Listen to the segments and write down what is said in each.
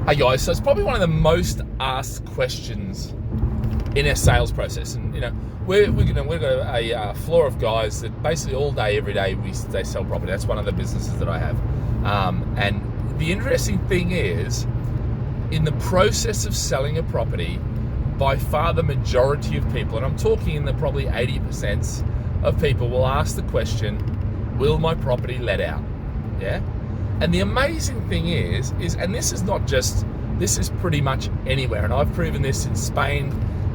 Hey guys, so it's probably one of the most asked questions in our sales process, and we've got a floor of guys that basically all day, every day they sell property. That's one of the businesses that I have, and the interesting thing is, in the process of selling a property, by far the majority of people, and I'm talking in the probably 80% of people, will ask the question, will my property let out? Yeah. And the amazing thing is, and this is pretty much anywhere, and I've proven this in Spain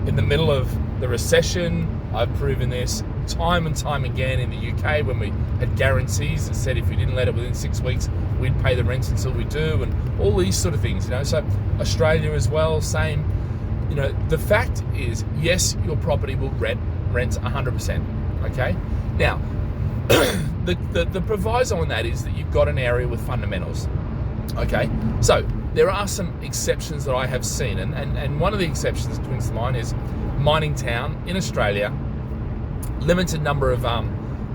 in the middle of the recession. I've proven this time and time again in the UK when we had guarantees that said if we didn't let it within 6 weeks, we'd pay the rent until we do, and all these sort of things, So Australia as well, same. The fact is, yes, your property will rent 100%. Okay. Now, the proviso on that is that you've got an area with fundamentals. Okay. So there are some exceptions that I have seen, and one of the exceptions that comes to mind is mining town in Australia, limited number of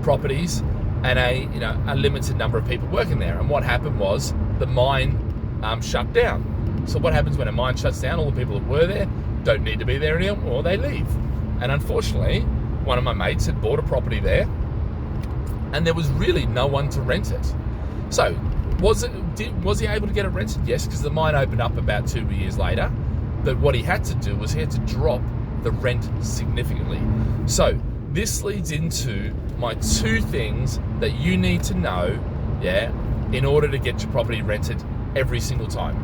properties, and a limited number of people working there. And what happened was the mine shut down. So what happens when a mine shuts down? All the people that were there don't need to be there anymore, or they leave. And unfortunately, one of my mates had bought a property there, and there was really no one to rent it. So was he able to get it rented? Yes, because the mine opened up about 2 years later. But what he had to do was he had to drop the rent significantly. So this leads into my two things that you need to know, in order to get your property rented every single time.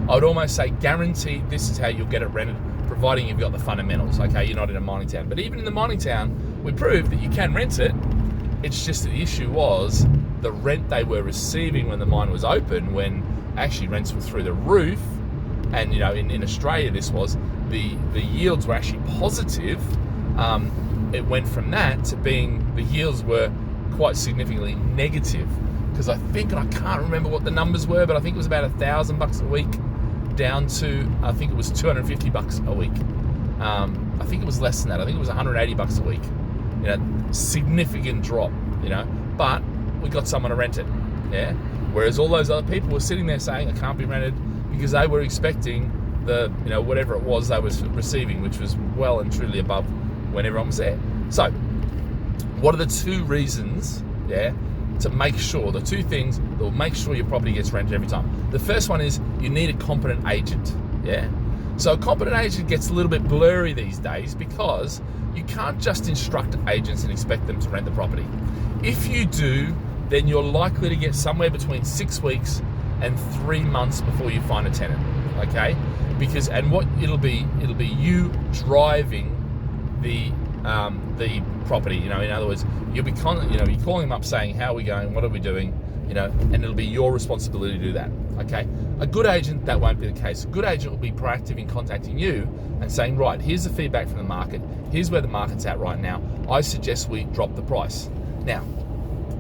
I would almost say guaranteed this is how you'll get it rented, providing you've got the fundamentals. Okay, you're not in a mining town. But even in the mining town, we proved that you can rent it. It's just that the issue was the rent they were receiving when the mine was open, when actually rents were through the roof. And in Australia, this was the yields were actually positive. It went from that to being the yields were quite significantly negative, because I can't remember what the numbers were, but I think it was about $1,000 a week down to, I think it was $250 a week. I think it was less than that. I think it was $180 a week. Significant drop. But we got someone to rent it. Whereas all those other people were sitting there saying it can't be rented because they were expecting the whatever it was they was receiving, which was well and truly above when everyone was there. So, what are the two reasons? To make sure, the two things that will make sure your property gets rented every time. The first one is you need a competent agent. So a competent agent gets a little bit blurry these days because you can't just instruct agents and expect them to rent the property. If you do, then you're likely to get somewhere between 6 weeks and 3 months before you find a tenant. Okay, because what it'll be you driving the property. In other words, you'll be calling them up saying, how are we going, what are we doing, and it'll be your responsibility to do that. Okay, a good agent, that won't be the case. A good agent will be proactive in contacting you and saying, right, here's the feedback from the market, here's where the market's at right now, I suggest we drop the price. Now,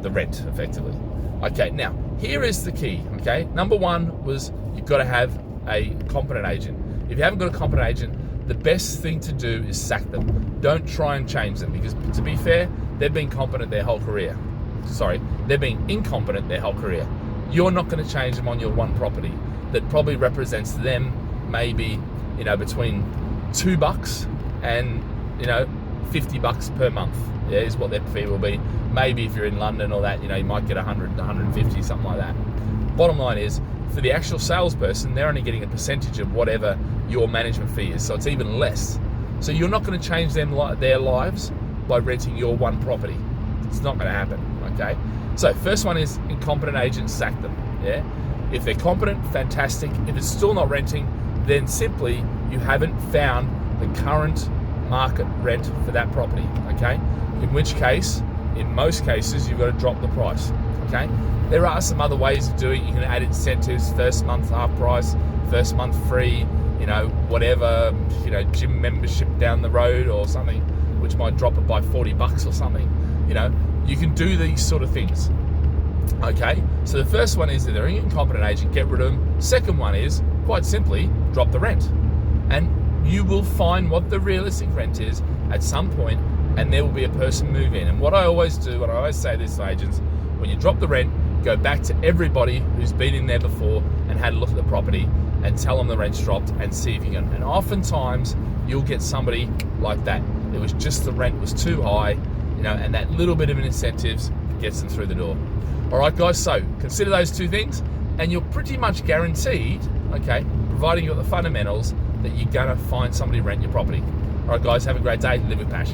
the rent, effectively. Okay, now, here is the key, okay? Number one was you've got to have a competent agent. If you haven't got a competent agent, the best thing to do is sack them. Don't try and change them, because to be fair, they've been competent their whole career. They've been incompetent their whole career. You're not going to change them on your one property that probably represents to them maybe, between $2 and, $50 per month. Is what their fee will be. Maybe if you're in London or that, you might get 100, 150, something like that. Bottom line is, for the actual salesperson, they're only getting a percentage of whatever your management fee is, so it's even less. So you're not going to change their lives by renting your one property. It's not going to happen, okay? So first one is incompetent agents, sack them, If they're competent, fantastic. If it's still not renting, then simply you haven't found the current market rent for that property, okay? In which case, in most cases, you've got to drop the price, okay? There are some other ways of doing it. You can add incentives, first month half price, first month free, whatever, gym membership down the road or something, which might drop it by $40 or something. You can do these sort of things. Okay, so the first one is that they're an incompetent agent, get rid of them. Second one is, quite simply, drop the rent. And you will find what the realistic rent is at some point, and there will be a person move in. And what I always do, and I always say this to agents, when you drop the rent, go back to everybody who's been in there before and had a look at the property and tell them the rent's dropped and see if you can. And oftentimes you'll get somebody like that. It was just the rent was too high, and that little bit of an incentives gets them through the door. All right, guys, so consider those two things and you're pretty much guaranteed, okay, providing you've got the fundamentals, that you're gonna find somebody rent your property. All right, guys, have a great day. Live with passion.